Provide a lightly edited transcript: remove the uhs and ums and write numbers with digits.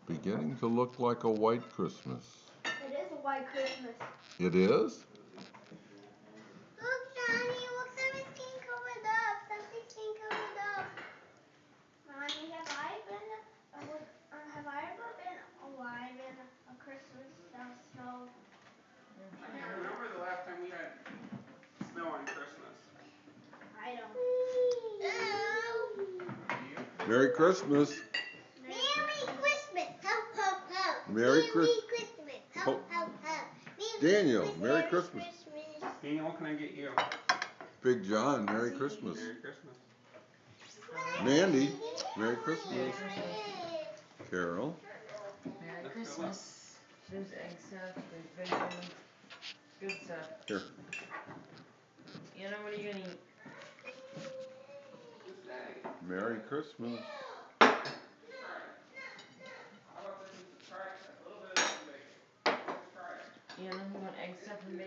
beginning to look like a white Christmas. It is a white Christmas. It is? Look, Johnny, look, something's being covered up. Something's being covered up. Mommy, have I ever been alive in a Christmas snow? I can't remember the last time we had snow on Christmas. I don't. Merry Christmas. Merry Christmas. Ho, ho, ho. Merry Christmas. Ho, ho, ho. Daniel, Merry Christmas. Daniel, what can I get you? Big John, Merry Christmas. Merry Christmas. Mandy, Merry Christmas. Merry Christmas. Carol. Merry Christmas. There's egg stuff, there's bacon, good stuff. Here. Anna, what are you gonna eat? Merry Christmas. Anna, you want egg stuff and